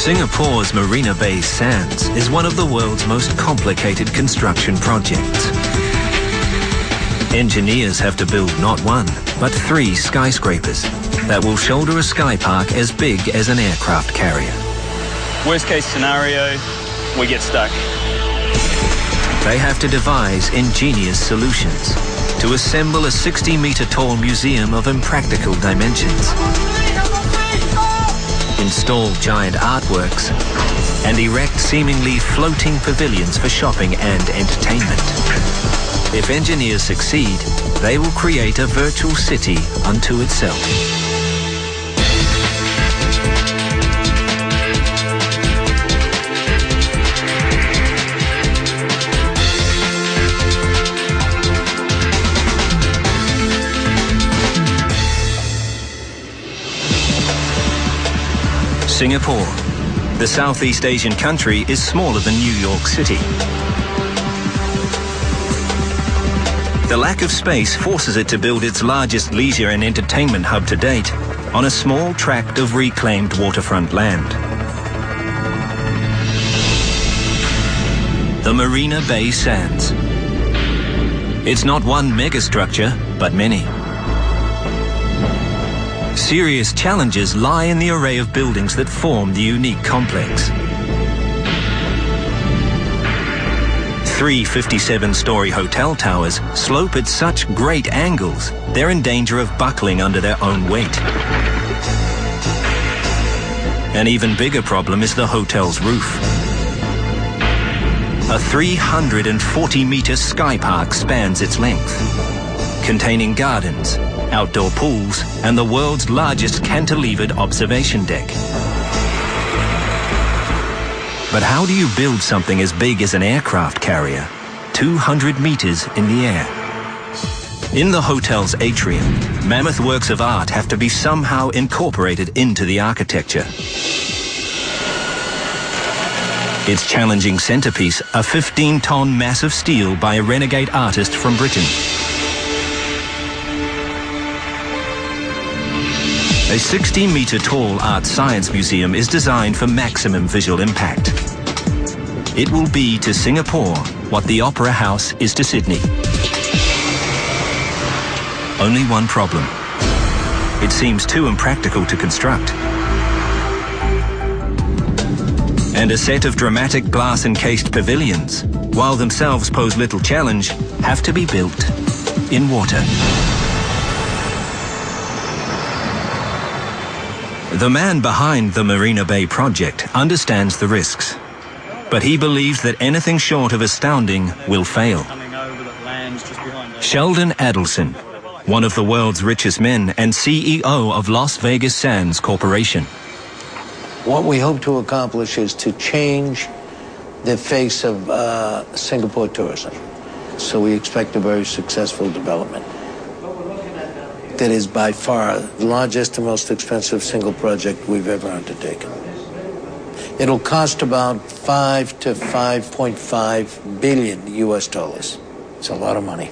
Singapore's Marina Bay Sands is one of the world's most complicated construction projects. Engineers have to build not one, but 3 skyscrapers that will shoulder a SkyPark as big as an aircraft carrier. Worst case scenario, we get stuck. They have to devise ingenious solutions to assemble a 60-metre tall museum of impractical dimensions, install giant artworks, and erect seemingly floating pavilions for shopping and entertainment. If engineers succeed, they will create a virtual city unto itself. Singapore, the Southeast Asian country, is smaller than New York City. The lack of space forces it to build its largest leisure and entertainment hub to date on a small tract of reclaimed waterfront land. The Marina Bay Sands. It's not one megastructure, but many. Serious challenges lie in the array of buildings that form the unique complex. 3 57-story hotel towers slope at such great angles, they're in danger of buckling under their own weight. An even bigger problem is the hotel's roof. A 340-metre SkyPark spans its length, containing gardens, outdoor pools, and the world's largest cantilevered observation deck. But how do you build something as big as an aircraft carrier, 200 meters in the air? In the hotel's atrium, mammoth works of art have to be somehow incorporated into the architecture. Its challenging centerpiece, a 15-ton mass of steel by a renegade artist from Britain. A 60-metre tall art science museum is designed for maximum visual impact. It will be to Singapore what the Opera House is to Sydney. Only one problem. It seems too impractical to construct. And a set of dramatic glass-encased pavilions, while themselves pose little challenge, have to be built in water. The man behind the Marina Bay project understands the risks, but he believes that anything short of astounding will fail. Sheldon Adelson, one of the world's richest men and CEO of Las Vegas Sands Corporation. What we hope to accomplish is to change the face of Singapore tourism. So we expect a very successful development. That is by far the largest and most expensive single project we've ever undertaken. It'll cost about 5 to 5.5 billion US dollars. It's a lot of money.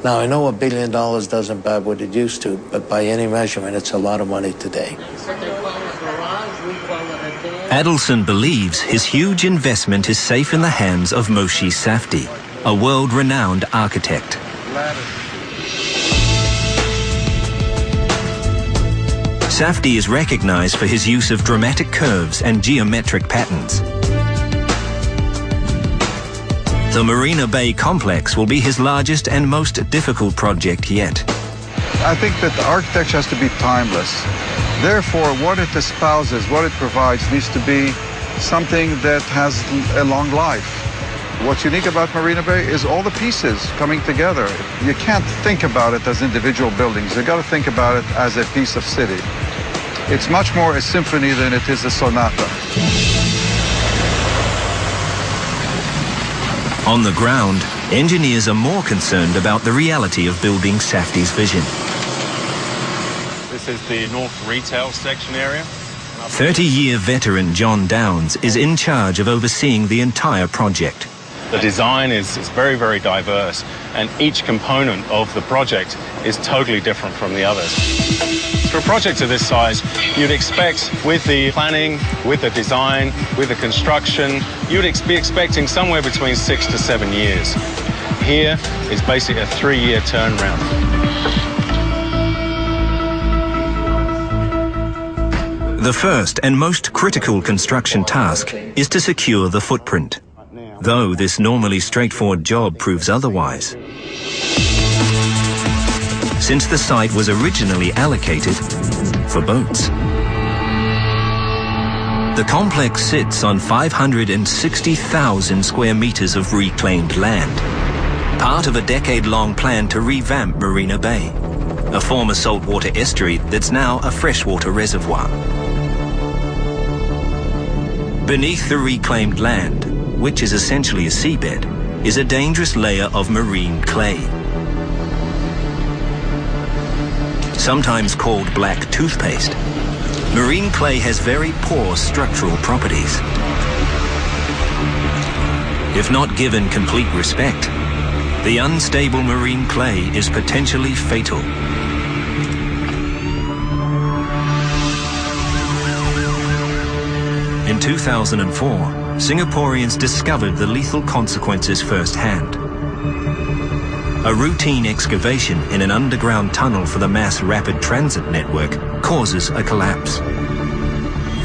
Now, I know $1 billion doesn't buy what it used to, but by any measurement, it's a lot of money today. Adelson believes his huge investment is safe in the hands of Moshe Safdie, a world-renowned architect. Safdie is recognized for his use of dramatic curves and geometric patterns. The Marina Bay complex will be his largest and most difficult project yet. I think that the architecture has to be timeless. Therefore, what it espouses, what it provides, needs to be something that has a long life. What's unique about Marina Bay is all the pieces coming together. You can't think about it as individual buildings. You've got to think about it as a piece of city. It's much more a symphony than it is a sonata. On the ground, engineers are more concerned about the reality of building Safdie's vision. This is the North Retail section area. 30-year veteran John Downs is in charge of overseeing the entire project. The design is very, very diverse, and each component of the project is totally different from the others. For a project of this size, you'd expect with the planning, with the design, with the construction, you'd be expecting somewhere between 6 to 7 years. Here is basically a 3-year turnaround. The first and most critical construction task is to secure the footprint, though this normally straightforward job proves otherwise. Since the site was originally allocated for boats. The complex sits on 560,000 square meters of reclaimed land, part of a decade-long plan to revamp Marina Bay, a former saltwater estuary that's now a freshwater reservoir. Beneath the reclaimed land, which is essentially a seabed, is a dangerous layer of marine clay. Sometimes called black toothpaste, marine clay has very poor structural properties. If not given complete respect, the unstable marine clay is potentially fatal. In 2004, Singaporeans discovered the lethal consequences firsthand. A routine excavation in an underground tunnel for the mass rapid transit network causes a collapse,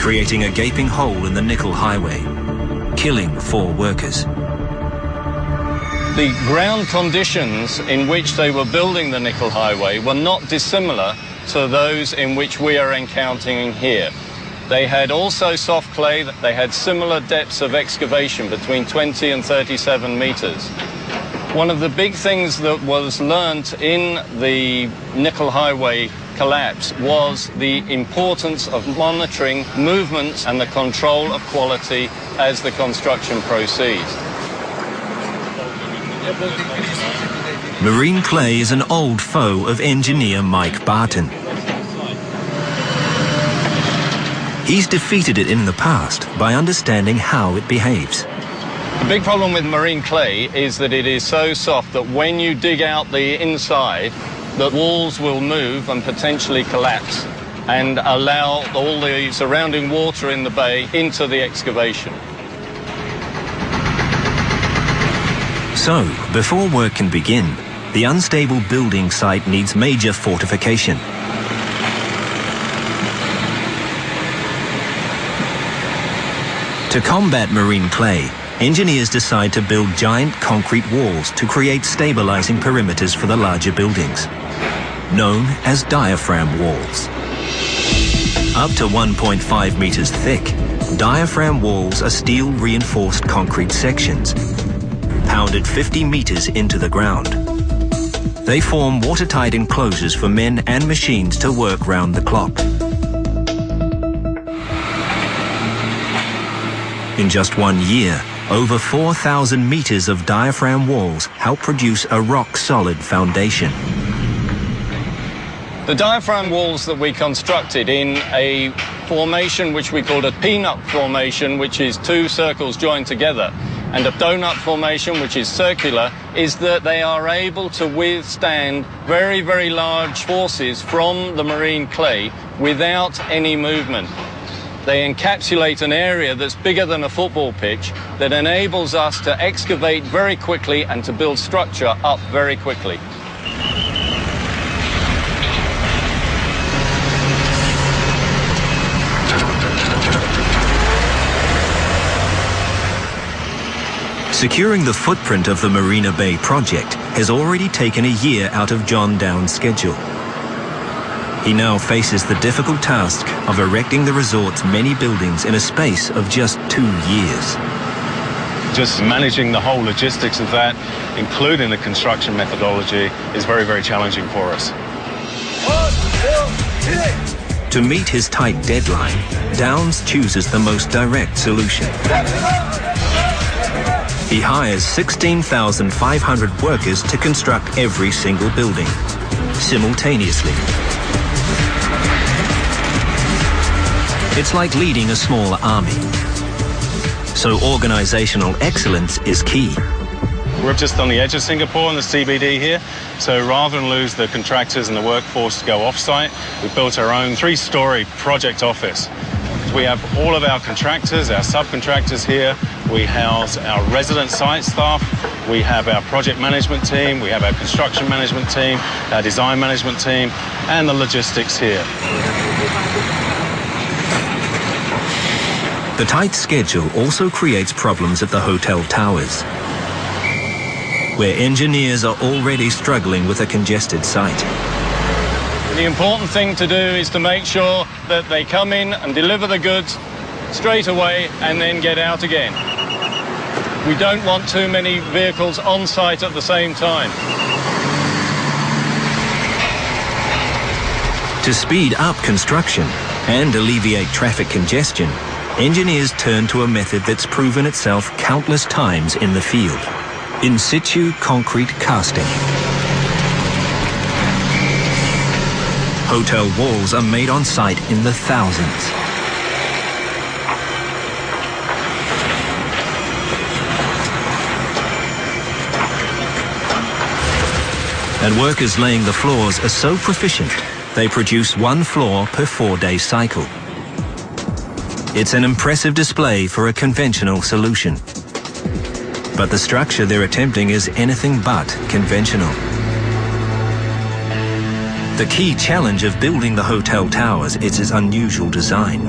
creating a gaping hole in the nickel highway, killing 4 workers. The ground conditions in which they were building the nickel highway were not dissimilar to those in which we are encountering here. They had also soft clay, they had similar depths of excavation between 20 and 37 meters. One of the big things that was learnt in the nickel highway collapse was the importance of monitoring movements and the control of quality as the construction proceeds. Marine clay is an old foe of engineer Mike Barton. He's defeated it in the past by understanding how it behaves. The big problem with marine clay is that it is so soft that when you dig out the inside, the walls will move and potentially collapse and allow all the surrounding water in the bay into the excavation. So, before work can begin, the unstable building site needs major fortification. To combat marine clay, engineers decide to build giant concrete walls to create stabilizing perimeters for the larger buildings, known as diaphragm walls. Up to 1.5 meters thick, diaphragm walls are steel-reinforced concrete sections, pounded 50 meters into the ground. They form watertight enclosures for men and machines to work round the clock. In just 1 year, over 4,000 meters of diaphragm walls help produce a rock-solid foundation. The diaphragm walls that we constructed in a formation which we called a peanut formation, which is 2 circles joined together, and a donut formation, which is circular, is that they are able to withstand very, very large forces from the marine clay without any movement. They encapsulate an area that's bigger than a football pitch that enables us to excavate very quickly and to build structure up very quickly. Securing the footprint of the Marina Bay project has already taken a year out of John Downes' schedule. He now faces the difficult task of erecting the resort's many buildings in a space of just 2 years. Just managing the whole logistics of that, including the construction methodology, is very, very challenging for us. To meet his tight deadline, Downes chooses the most direct solution. He hires 16,500 workers to construct every single building, simultaneously. It's like leading a small army. So organizational excellence is key. We're just on the edge of Singapore in the CBD here, so rather than lose the contractors and the workforce to go off-site, we built our own 3-story project office. We have all of our contractors, our subcontractors here. We house our resident site staff. We have our project management team. We have our construction management team, our design management team, and the logistics here. The tight schedule also creates problems at the hotel towers, where engineers are already struggling with a congested site. The important thing to do is to make sure that they come in and deliver the goods straight away and then get out again. We don't want too many vehicles on site at the same time. To speed up construction and alleviate traffic congestion, engineers turn to a method that's proven itself countless times in the field: in situ concrete casting. Hotel walls are made on site in the thousands. And workers laying the floors are so proficient, they produce 1 floor per 4-day cycle. It's an impressive display for a conventional solution. But the structure they're attempting is anything but conventional. The key challenge of building the hotel towers is its unusual design.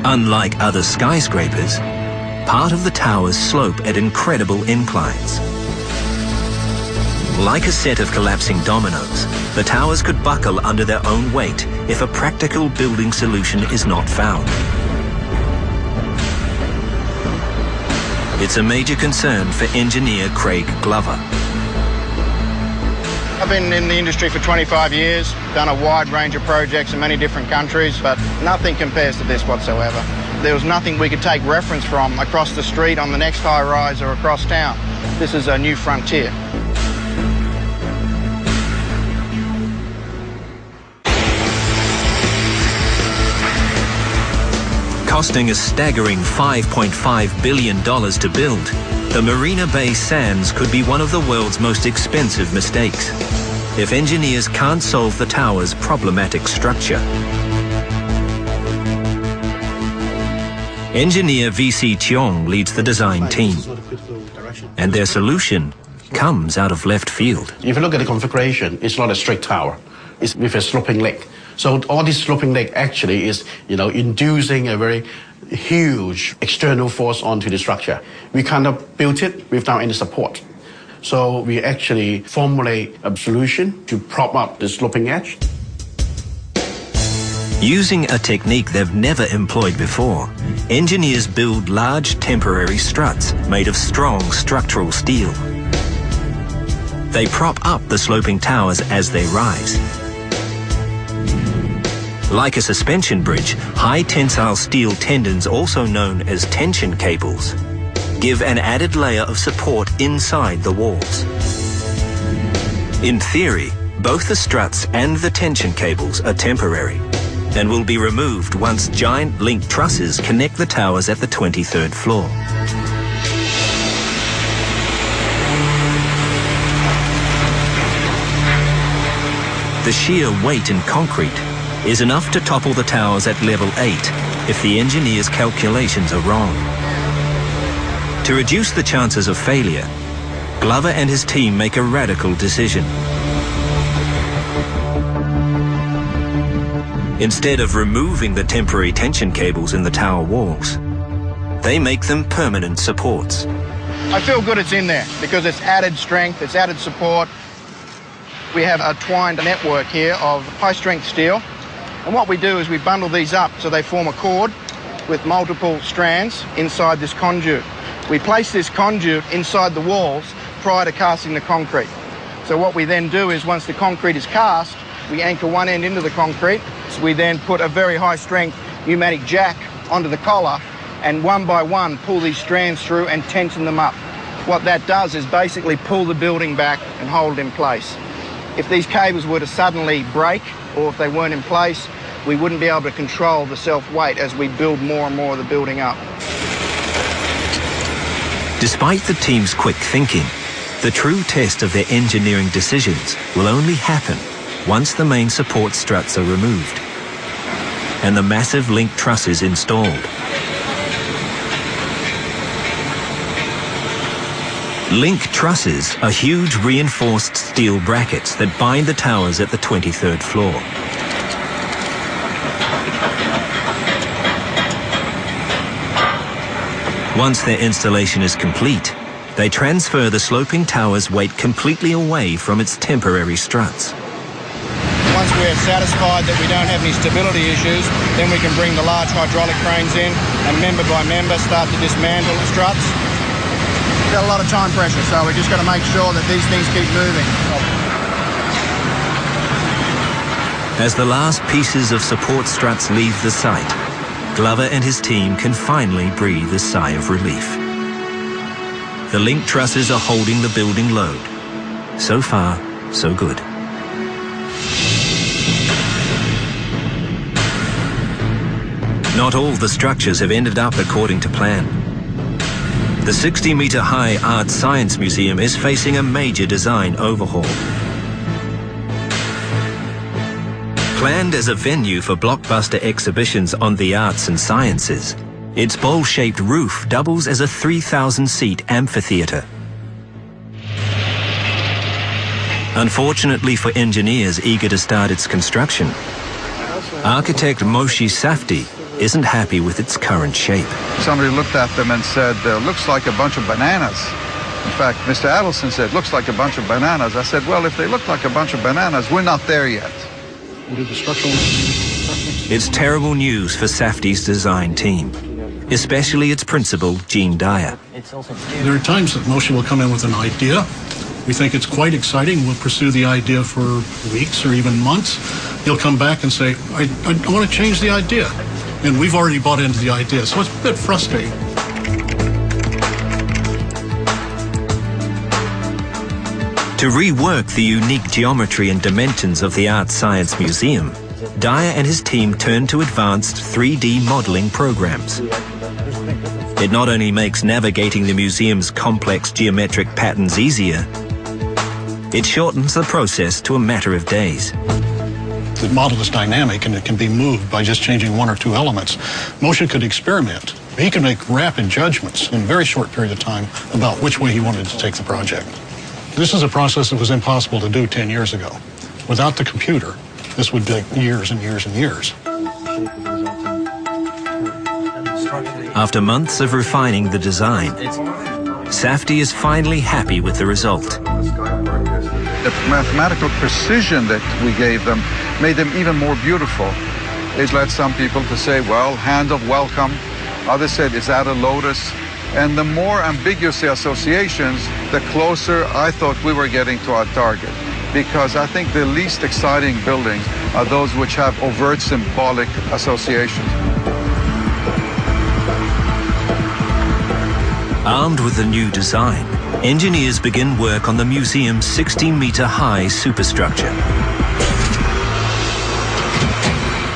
Unlike other skyscrapers, part of the towers slope at incredible inclines. Like a set of collapsing dominoes, the towers could buckle under their own weight if a practical building solution is not found. It's a major concern for engineer Craig Glover. I've been in the industry for 25 years, done a wide range of projects in many different countries, but nothing compares to this whatsoever. There was nothing we could take reference from across the street on the next high-rise or across town. This is a new frontier. Costing a staggering $5.5 billion to build, the Marina Bay Sands could be one of the world's most expensive mistakes if engineers can't solve the tower's problematic structure. Engineer VC Cheong leads the design team, and their solution comes out of left field. If you look at the configuration, it's not a straight tower. It's with a sloping leg. So all this sloping leg actually is, inducing a very huge external force onto the structure. We kind of built it without any support. So we actually formulate a solution to prop up the sloping edge. Using a technique they've never employed before, engineers build large temporary struts made of strong structural steel. They prop up the sloping towers as they rise. Like a suspension bridge, high tensile steel tendons, also known as tension cables, give an added layer of support inside the walls. In theory, both the struts and the tension cables are temporary and will be removed once giant link trusses connect the towers at the 23rd floor. The sheer weight in concrete is enough to topple the towers at level 8 if the engineer's calculations are wrong. To reduce the chances of failure, Glover and his team make a radical decision. Instead of removing the temporary tension cables in the tower walls, they make them permanent supports. I feel good it's in there because it's added strength, it's added support. We have a twined network here of high-strength steel. And what we do is we bundle these up so they form a cord with multiple strands inside this conduit. We place this conduit inside the walls prior to casting the concrete. So what we then do is once the concrete is cast, we anchor one end into the concrete. So we then put a very high-strength pneumatic jack onto the collar and one by one pull these strands through and tension them up. What that does is basically pull the building back and hold it in place. If these cables were to suddenly break or if they weren't in place, we wouldn't be able to control the self-weight as we build more and more of the building up. Despite the team's quick thinking, the true test of their engineering decisions will only happen once the main support struts are removed and the massive link trusses installed. Link trusses are huge reinforced steel brackets that bind the towers at the 23rd floor. Once their installation is complete, they transfer the sloping tower's weight completely away from its temporary struts. Once we're satisfied that we don't have any stability issues, then we can bring the large hydraulic cranes in and member by member start to dismantle the struts. We've got a lot of time pressure, so we just got to make sure that these things keep moving. As the last pieces of support struts leave the site, Glover and his team can finally breathe a sigh of relief. The link trusses are holding the building load. So far, so good. Not all the structures have ended up according to plan. The 60-meter-high Art Science Museum is facing a major design overhaul. Planned as a venue for blockbuster exhibitions on the arts and sciences, its bowl-shaped roof doubles as a 3,000-seat amphitheater. Unfortunately for engineers eager to start its construction, architect Moshe Safdie isn't happy with its current shape. Somebody looked at them and said, looks like a bunch of bananas. In fact, Mr. Adelson said, looks like a bunch of bananas. I said, well, if they look like a bunch of bananas, we're not there yet. It's terrible news for Safdie's design team, especially its principal, Gene Dyer. There are times that Moshe will come in with an idea. We think it's quite exciting. We'll pursue the idea for weeks or even months. He'll come back and say, I want to change the idea. And we've already bought into the idea, so it's a bit frustrating. To rework the unique geometry and dimensions of the Art Science Museum, Dyer and his team turned to advanced 3D modeling programs. It not only makes navigating the museum's complex geometric patterns easier, it shortens the process to a matter of days. The model is dynamic and it can be moved by just changing one or two elements. Moshe could experiment. He can make rapid judgments in a very short period of time about which way he wanted to take the project. This is a process that was impossible to do 10 years ago. Without the computer, this would take years and years and years. After months of refining the design, Safdie is finally happy with the result. The mathematical precision that we gave them made them even more beautiful. It led some people to say, well, hand of welcome. Others said, is that a lotus? And the more ambiguous the associations, the closer I thought we were getting to our target. Because I think the least exciting buildings are those which have overt symbolic associations. Armed with the new design, engineers begin work on the museum's 60-meter-high superstructure.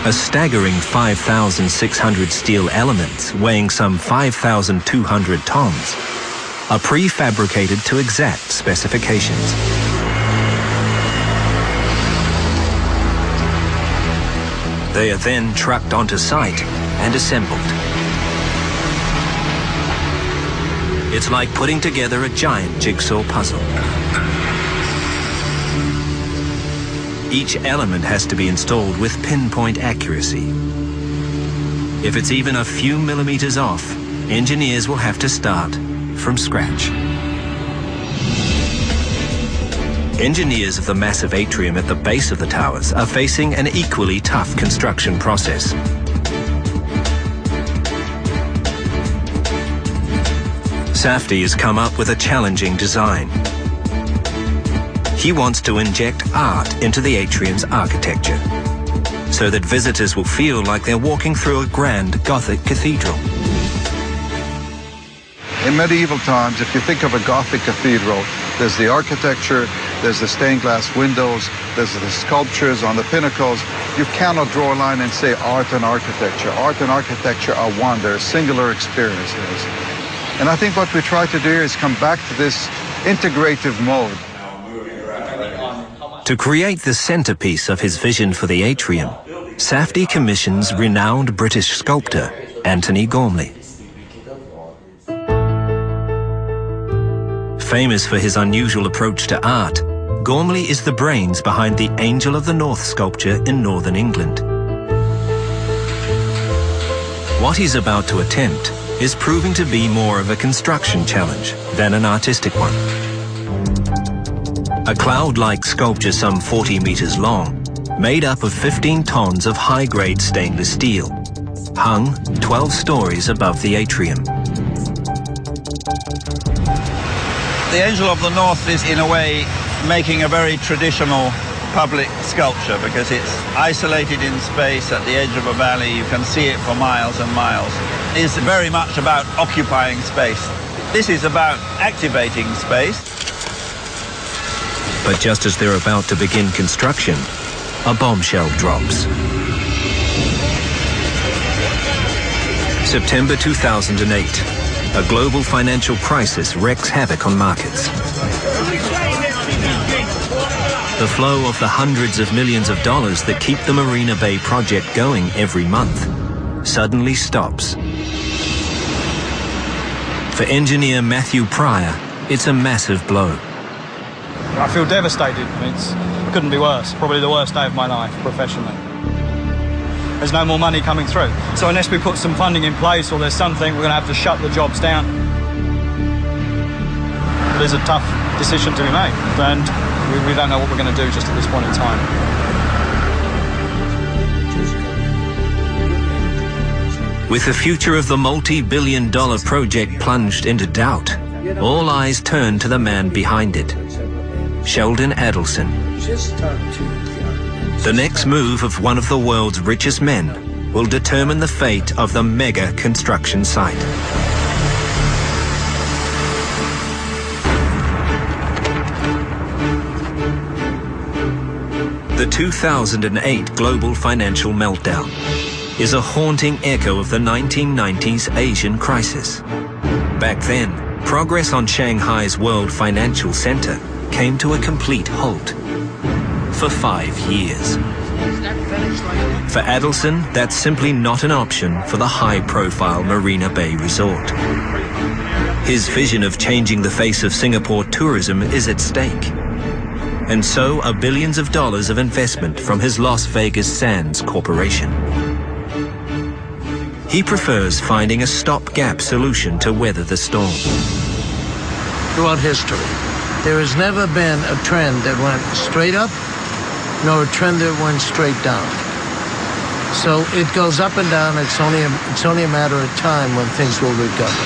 A staggering 5,600 steel elements weighing some 5,200 tons are prefabricated to exact specifications. They are then trucked onto site and assembled. It's like putting together a giant jigsaw puzzle. Each element has to be installed with pinpoint accuracy. If it's even a few millimeters off, engineers will have to start from scratch. Engineers of the massive atrium at the base of the towers are facing an equally tough construction process. Safdie has come up with a challenging design. He wants to inject art into the atrium's architecture, so that visitors will feel like they're walking through a grand Gothic cathedral. In medieval times, if you think of a Gothic cathedral, there's the architecture, there's the stained glass windows, there's the sculptures on the pinnacles. You cannot draw a line and say art and architecture. Art and architecture are one. They're singular experiences. And I think what we try to do is come back to this integrative mode. To create the centerpiece of his vision for the atrium, Safdie commissions renowned British sculptor Antony Gormley. Famous for his unusual approach to art, Gormley is the brains behind the Angel of the North sculpture in northern England. What he's about to attempt is proving to be more of a construction challenge than an artistic one. A cloud-like sculpture some 40 meters long, made up of 15 tons of high-grade stainless steel, hung 12 stories above the atrium. The Angel of the North is, in a way, making a very traditional public sculpture because it's isolated in space at the edge of a valley. You can see it for miles and miles. It's very much about occupying space. This is about activating space. But just as they're about to begin construction, a bombshell drops. September 2008. A global financial crisis wreaks havoc on markets. The flow of the hundreds of millions of dollars that keep the Marina Bay project going every month suddenly stops. For engineer Matthew Pryor, it's a massive blow. I feel devastated. It couldn't be worse. Probably the worst day of my life professionally. There's no more money coming through. So unless we put some funding in place or there's something, we're going to have to shut the jobs down. There's a tough decision to be made, and we don't know what we're going to do just at this point in time. With the future of the multi-billion-dollar project plunged into doubt, all eyes turn to the man behind it, Sheldon Adelson. The next move of one of the world's richest men will determine the fate of the mega construction site. The 2008 global financial meltdown is a haunting echo of the 1990s Asian crisis. Back then, progress on Shanghai's World Financial Center came to a complete halt. For 5 years. For Adelson, that's simply not an option for the high-profile Marina Bay resort. His vision of changing the face of Singapore tourism is at stake. And so are billions of dollars of investment from his Las Vegas Sands Corporation. He prefers finding a stopgap solution to weather the storm. Throughout history, there has never been a trend that went straight up, nor a trend that went straight down. So it goes up and down. It's only a matter of time when things will recover.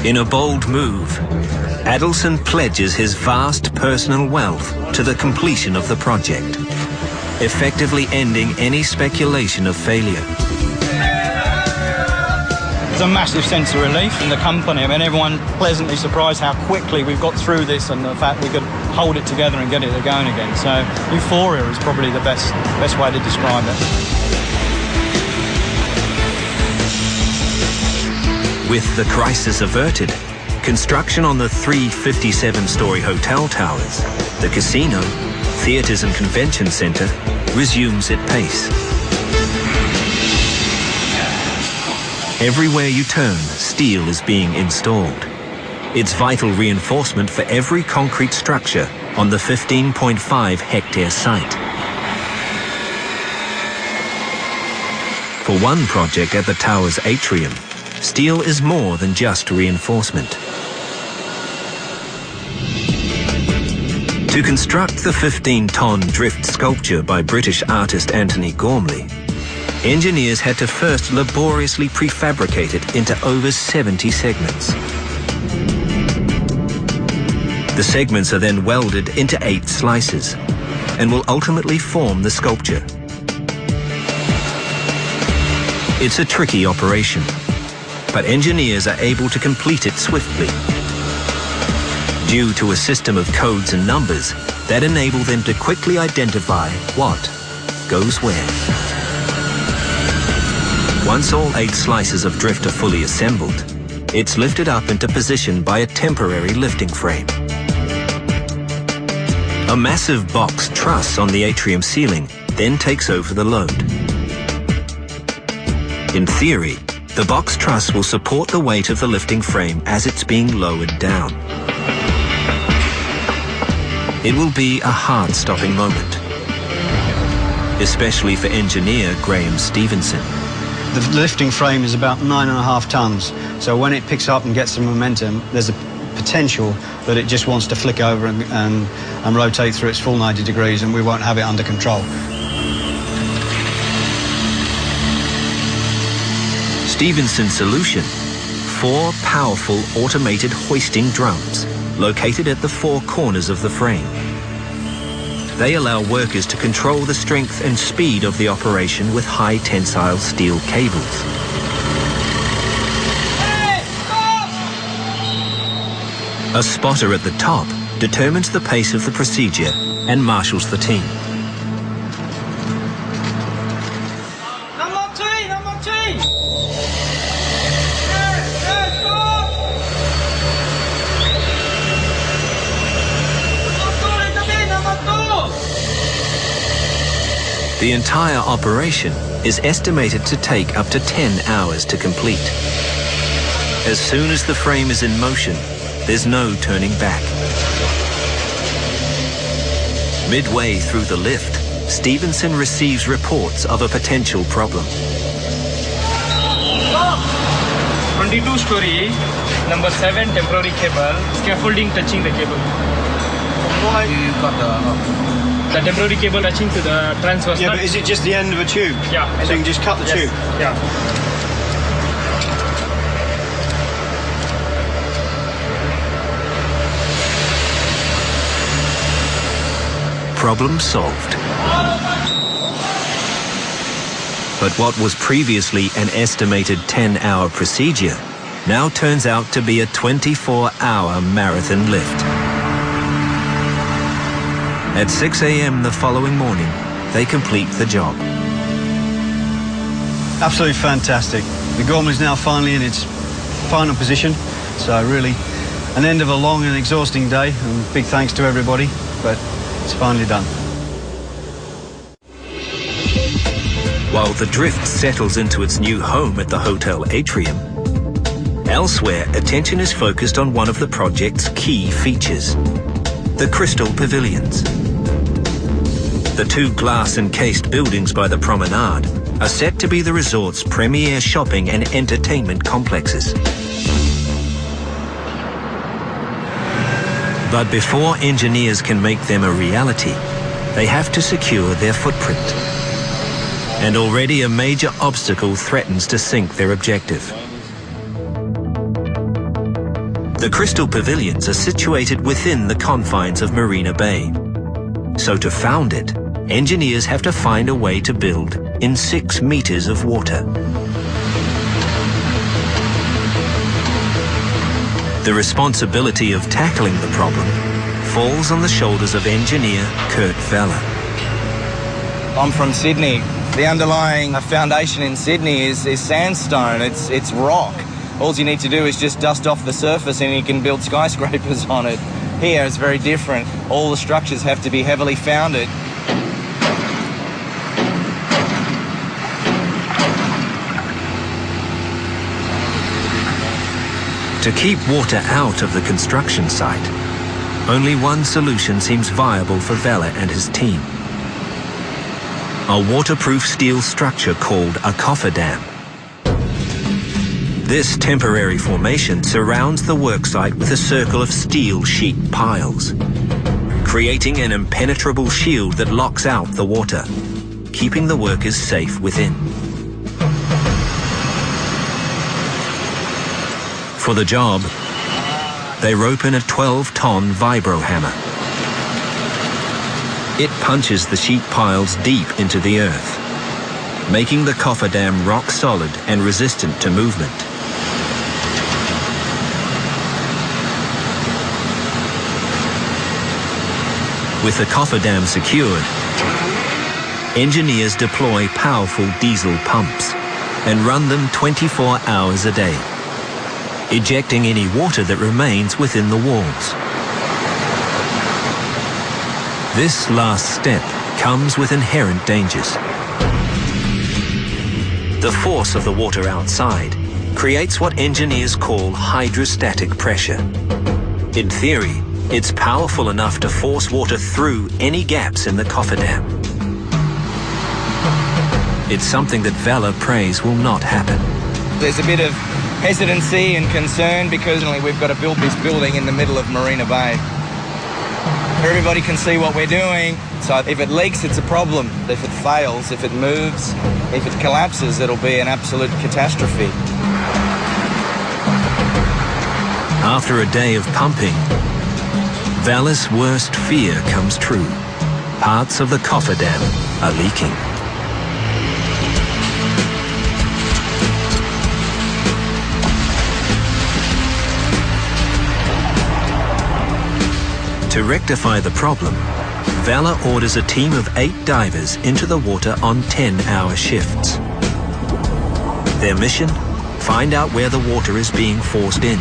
In a bold move, Adelson pledges his vast personal wealth to the completion of the project, effectively ending any speculation of failure. There's a massive sense of relief in the company. I mean, everyone pleasantly surprised how quickly we've got through this and the fact we could hold it together and get it going again. So euphoria is probably the best way to describe it. With the crisis averted, construction on the 3 57-story hotel towers, the casino, theatres and convention centre resumes at pace. Everywhere you turn, steel is being installed. It's vital reinforcement for every concrete structure on the 15.5-hectare site. For one project at the tower's atrium, steel is more than just reinforcement. To construct the 15-ton drift sculpture by British artist Antony Gormley, engineers had to first laboriously prefabricate it into over 70 segments. The segments are then welded into 8 slices and will ultimately form the sculpture. It's a tricky operation, but engineers are able to complete it swiftly due to a system of codes and numbers that enable them to quickly identify what goes where. Once all 8 slices of drift are fully assembled, it's lifted up into position by a temporary lifting frame. A massive box truss on the atrium ceiling then takes over the load. In theory, the box truss will support the weight of the lifting frame as it's being lowered down. It will be a heart-stopping moment, especially for engineer Graham Stevenson. The lifting frame is about 9.5 tons, so when it picks up and gets some momentum, there's a potential that it just wants to flick over and rotate through its full 90 degrees, and we won't have it under control. Stevenson's solution: 4 powerful automated hoisting drums located at the 4 corners of the frame. They allow workers to control the strength and speed of the operation with high tensile steel cables. A spotter at the top determines the pace of the procedure and marshals the team. The entire operation is estimated to take up to 10 hours to complete. As soon as the frame is in motion, there's no turning back. Midway through the lift, Stevenson receives reports of a potential problem. 22-story, number 7 temporary cable, scaffolding touching the cable. You got the temporary cable touching to the transverse. Yeah, but is it just the end of a tube? Yeah. So you can just cut the tube? Yeah. Problem solved. But what was previously an estimated 10-hour procedure now turns out to be a 24-hour marathon lift. At 6 a.m. the following morning, they complete the job. Absolutely fantastic. The Gorman is now finally in its final position, so really an end of a long and exhausting day, and big thanks to everybody, but it's finally done. While the drift settles into its new home at the hotel atrium, elsewhere attention is focused on one of the project's key features: the Crystal Pavilions. The 2 glass-encased buildings by the promenade are set to be the resort's premier shopping and entertainment complexes. But before engineers can make them a reality, they have to secure their footprint. And already a major obstacle threatens to sink their objective. The Crystal Pavilions are situated within the confines of Marina Bay. So to found it, engineers have to find a way to build in 6 meters of water. The responsibility of tackling the problem falls on the shoulders of engineer Kurt Vella. I'm from Sydney. The underlying foundation in Sydney is sandstone, it's rock. All you need to do is just dust off the surface and you can build skyscrapers on it. Here it's very different. All the structures have to be heavily founded. To keep water out of the construction site, only one solution seems viable for Vella and his team: a waterproof steel structure called a cofferdam. This temporary formation surrounds the worksite with a circle of steel sheet piles, creating an impenetrable shield that locks out the water, keeping the workers safe within. For the job, they rope in a 12-ton vibro hammer. It punches the sheet piles deep into the earth, making the cofferdam rock solid and resistant to movement. With the cofferdam secured, engineers deploy powerful diesel pumps. and run them 24 hours a day, ejecting any water that remains within the walls. This last step comes with inherent dangers. The force of the water outside creates what engineers call hydrostatic pressure. In theory, it's powerful enough to force water through any gaps in the cofferdam. It's something that Vela prays will not happen. There's a bit of hesitancy and concern because we've got to build this building in the middle of Marina Bay. Everybody can see what we're doing, so if it leaks, it's a problem. If it fails, if it moves, if it collapses, it'll be an absolute catastrophe. After a day of pumping, Vela's worst fear comes true. Parts of the cofferdam are leaking. To rectify the problem, Vela orders a team of 8 divers into the water on 10-hour shifts. Their mission? Find out where the water is being forced in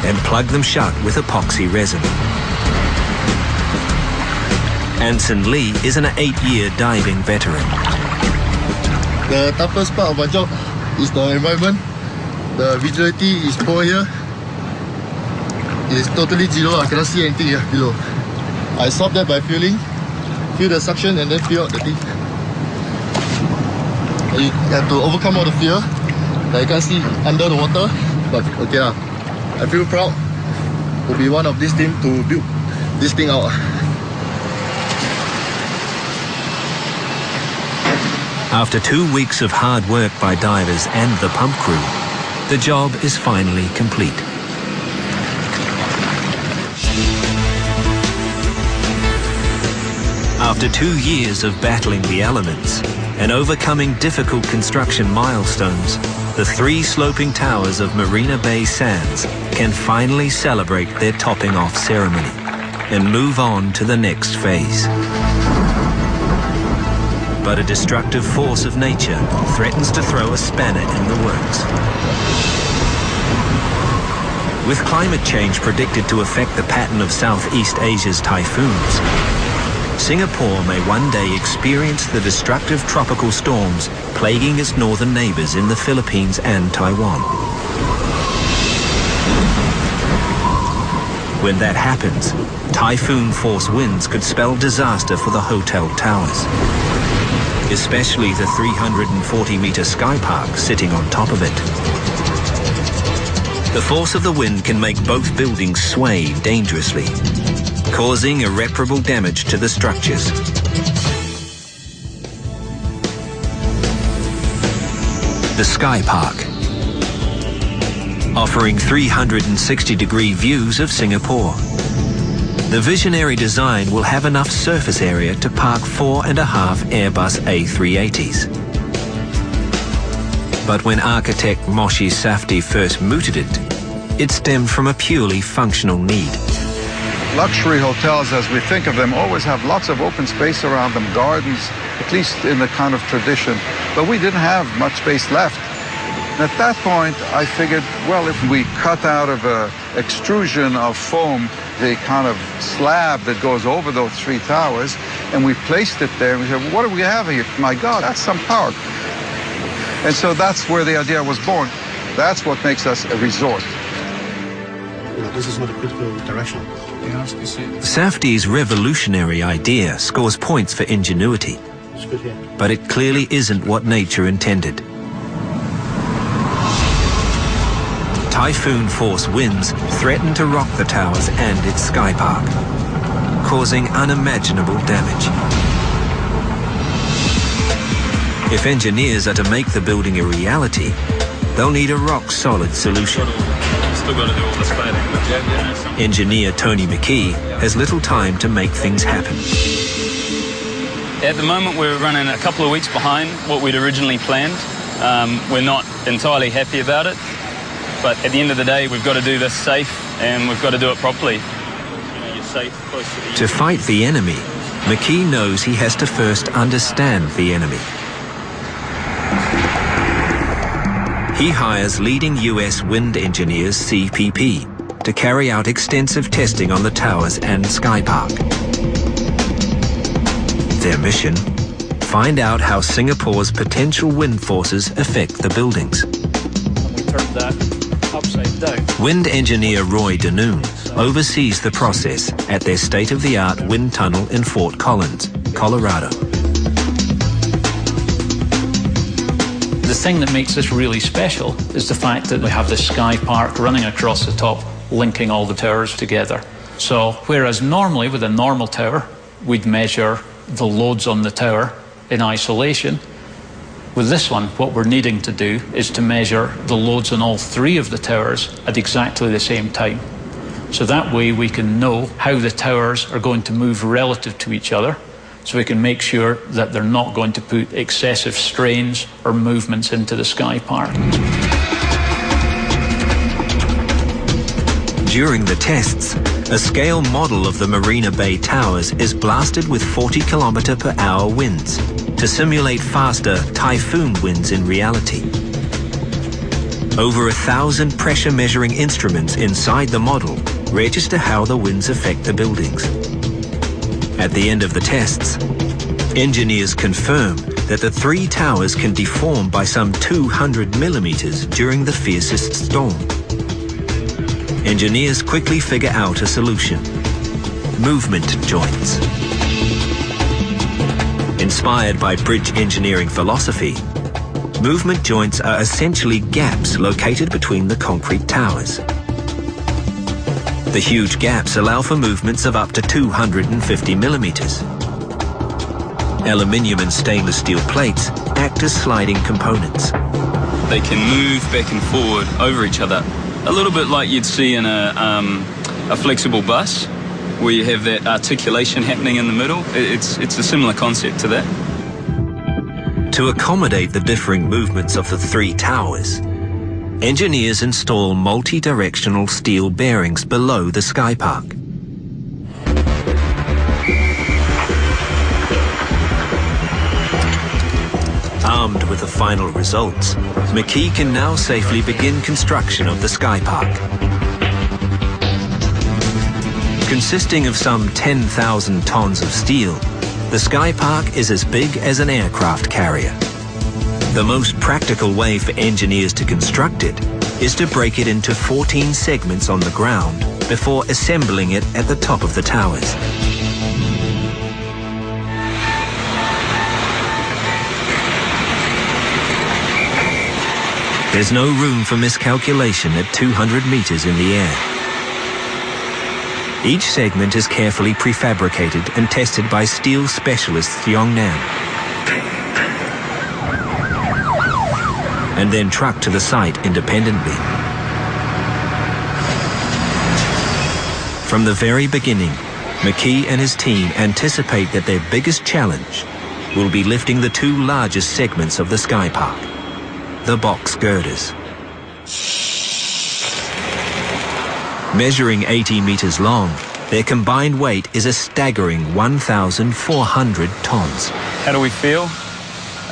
and plug them shut with epoxy resin. Anson Lee is an 8-year diving veteran. The toughest part of our job is the environment. The visibility is poor here. It's totally zero. I cannot see anything here below. I solve that by feel the suction and then feel out the thing. You have to overcome all the fear that you can't see under the water. But okay, I feel proud to be one of this team to build this thing out. After 2 weeks of hard work by divers and the pump crew, the job is finally complete. After 2 years of battling the elements and overcoming difficult construction milestones, the 3 sloping towers of Marina Bay Sands can finally celebrate their topping off ceremony and move on to the next phase. But a destructive force of nature threatens to throw a spanner in the works. With climate change predicted to affect the pattern of Southeast Asia's typhoons, Singapore may one day experience the destructive tropical storms plaguing its northern neighbors in the Philippines and Taiwan. When that happens, typhoon-force winds could spell disaster for the hotel towers, especially the 340-meter SkyPark sitting on top of it. The force of the wind can make both buildings sway dangerously, causing irreparable damage to the structures. The SkyPark, offering 360-degree views of Singapore. The visionary design will have enough surface area to park 4.5 Airbus A380s. But when architect Moshi Safdie first mooted it, it stemmed from a purely functional need. Luxury hotels, as we think of them, always have lots of open space around them, gardens, at least in the kind of tradition. But we didn't have much space left. And at that point, I figured, well, if we cut out of an extrusion of foam the kind of slab that goes over those 3 towers, and we placed it there, and we said, well, what do we have here? My God, that's some power. And so that's where the idea was born. That's what makes us a resort. This is not a critical direction. Safdie's revolutionary idea scores points for ingenuity, but it clearly isn't what nature intended. Typhoon-force winds threaten to rock the towers and its SkyPark, causing unimaginable damage. If engineers are to make the building a reality, they'll need a rock-solid solution. Engineer Tony McKee has little time to make things happen. At the moment, we're running a couple of weeks behind what we'd originally planned. We're not entirely happy about it, but at the end of the day, we've got to do this safe and we've got to do it properly. You're safe, close to To fight the enemy, McKee knows he has to first understand the enemy. He hires leading US wind engineers CPP to carry out extensive testing on the towers and SkyPark. Their mission? Find out how Singapore's potential wind forces affect the buildings. We turn that upside down. Wind engineer Roy Danoon oversees the process at their state-of-the-art wind tunnel in Fort Collins, Colorado. The thing that makes this really special is the fact that we have the SkyPark running across the top, linking all the towers together. So whereas normally with a normal tower, we'd measure the loads on the tower in isolation, with this one, what we're needing to do is to measure the loads on all three of the towers at exactly the same time. So that way we can know how the towers are going to move relative to each other, so we can make sure that they're not going to put excessive strains or movements into the SkyPark. During the tests, a scale model of the Marina Bay towers is blasted with 40km/h winds to simulate faster typhoon winds in reality. Over 1,000 pressure measuring instruments inside the model register how the winds affect the buildings. At the end of the tests, engineers confirm that the three towers can deform by some 200 millimeters during the fiercest storm. Engineers quickly figure out a solution: movement joints. Inspired by bridge engineering philosophy, movement joints are essentially gaps located between the concrete towers. The huge gaps allow for movements of up to 250 millimeters. Aluminium and stainless steel plates act as sliding components. They can move back and forward over each other, a little bit like you'd see in a flexible bus, where you have that articulation happening in the middle. It's a similar concept to that. To accommodate the differing movements of the three towers, engineers install multi-directional steel bearings below the SkyPark. Armed with the final results, McKee can now safely begin construction of the SkyPark. Consisting of some 10,000 tons of steel, the SkyPark is as big as an aircraft carrier. The most practical way for engineers to construct it is to break it into 14 segments on the ground before assembling it at the top of the towers. There's no room for miscalculation at 200 meters in the air. Each segment is carefully prefabricated and tested by steel specialists Yongnam, and then trucked to the site independently. From the very beginning, McKee and his team anticipate that their biggest challenge will be lifting the two largest segments of the SkyPark, the box girders. Measuring 80 meters long, their combined weight is a staggering 1,400 tons. How do we feel?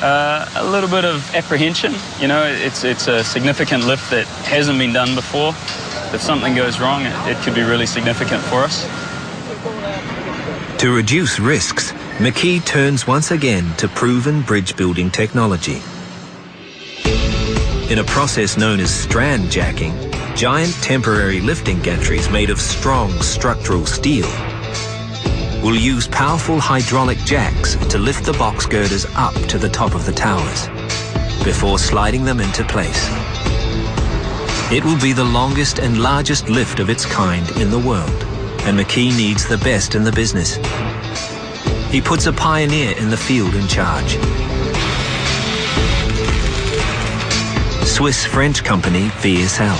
A little bit of apprehension. You know, it's a significant lift that hasn't been done before. If something goes wrong, it could be really significant for us. To reduce risks, McKee turns once again to proven bridge building technology. In a process known as strand jacking, giant temporary lifting gantries made of strong structural steel will use powerful hydraulic jacks to lift the box girders up to the top of the towers before sliding them into place. It will be the longest and largest lift of its kind in the world, and McKee needs the best in the business. He puts a pioneer in the field in charge. Swiss-French company VSL.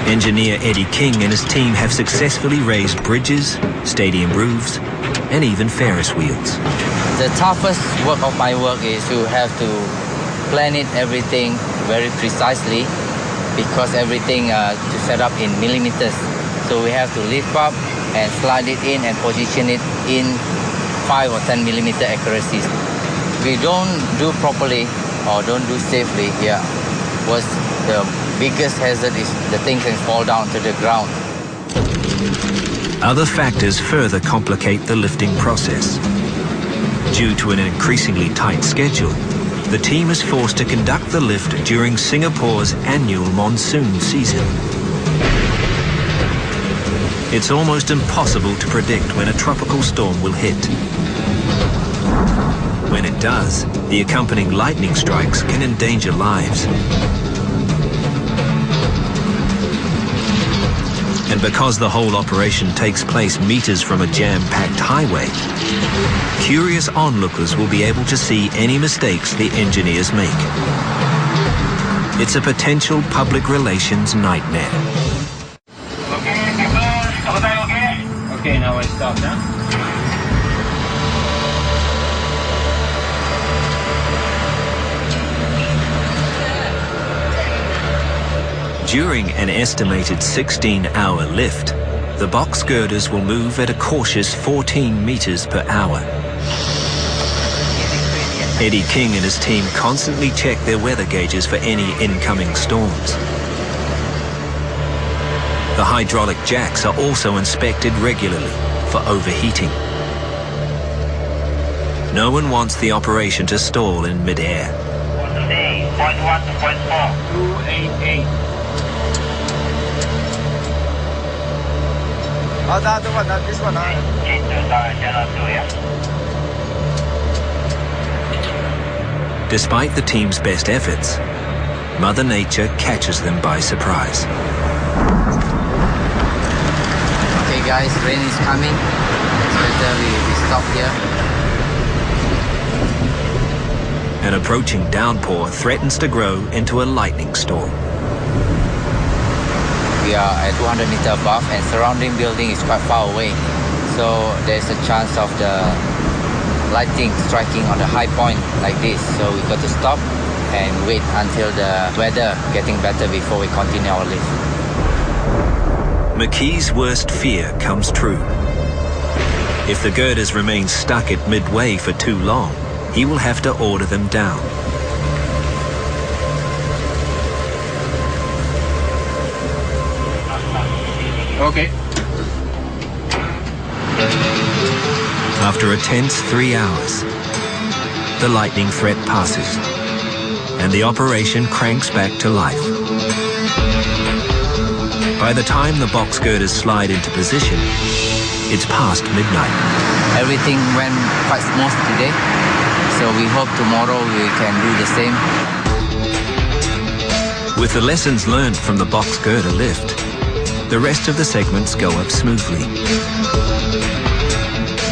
Engineer Eddie King and his team have successfully raised bridges, stadium roofs, and even Ferris wheels. The toughest work of my work is to have to plan it everything very precisely, because everything to set up in millimeters. So we have to lift up and slide it in and position it in 5 or 10 millimeter accuracies. we don't do properly or don't do safely here, was the biggest hazard is the thing can fall down to the ground. Other factors further complicate the lifting process. Due to an increasingly tight schedule, the team is forced to conduct the lift during Singapore's annual monsoon season. It's almost impossible to predict when a tropical storm will hit. When it does, the accompanying lightning strikes can endanger lives. And because the whole operation takes place meters from a jam-packed highway, curious onlookers will be able to see any mistakes the engineers make. It's a potential public relations nightmare. Okay, now I stop now. During an estimated 16-hour lift, the box girders will move at a cautious 14 meters per hour. Eddie King and his team constantly check their weather gauges for any incoming storms. The hydraulic jacks are also inspected regularly for overheating. No one wants the operation to stall in mid-air. 0.1 to 0.4. 288. This one. Despite the team's best efforts, Mother Nature catches them by surprise. Okay guys, rain is coming. It's better we stop here. An approaching downpour threatens to grow into a lightning storm. We are at 200 meters above and surrounding building is quite far away. So there's a chance of the lightning striking on the high point like this. So we got to stop and wait until the weather getting better before we continue our lift. McKee's worst fear comes true. If the girders remain stuck at midway for too long, he will have to order them down. Okay. After a tense 3 hours, the lightning threat passes, and the operation cranks back to life. By the time the box girders slide into position, it's past midnight. Everything went quite smooth today, so we hope tomorrow we can do the same. With the lessons learned from the box girder lift, the rest of the segments go up smoothly.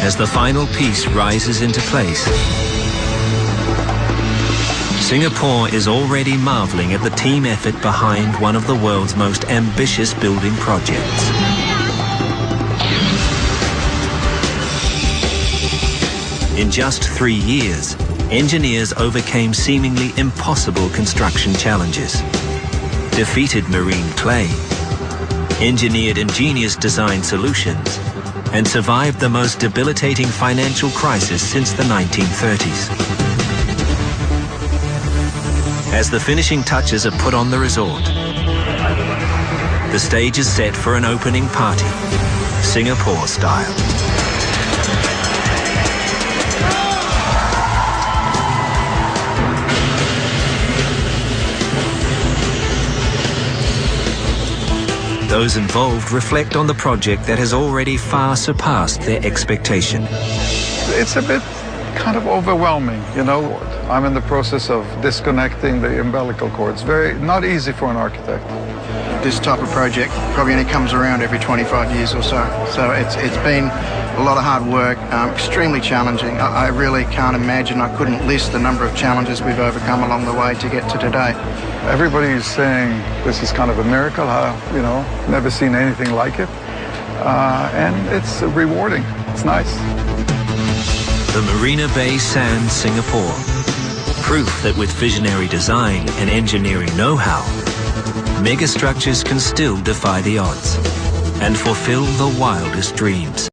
As the final piece rises into place, Singapore is already marveling at the team effort behind one of the world's most ambitious building projects. In just 3 years, engineers overcame seemingly impossible construction challenges, defeated marine clay, engineered ingenious design solutions, and survived the most debilitating financial crisis since the 1930s. As the finishing touches are put on the resort, the stage is set for an opening party, Singapore style. Those involved reflect on the project that has already far surpassed their expectation. It's a bit kind of overwhelming, you know. I'm in the process of disconnecting the umbilical cord. It's not easy for an architect. This type of project probably only comes around every 25 years or so. So it's been a lot of hard work, extremely challenging. I really can't imagine, I couldn't list the number of challenges we've overcome along the way to get to today. Everybody is saying this is kind of a miracle, you know, never seen anything like it. And it's rewarding, it's nice. The Marina Bay Sands, Singapore. Proof that with visionary design and engineering know-how, megastructures can still defy the odds and fulfill the wildest dreams.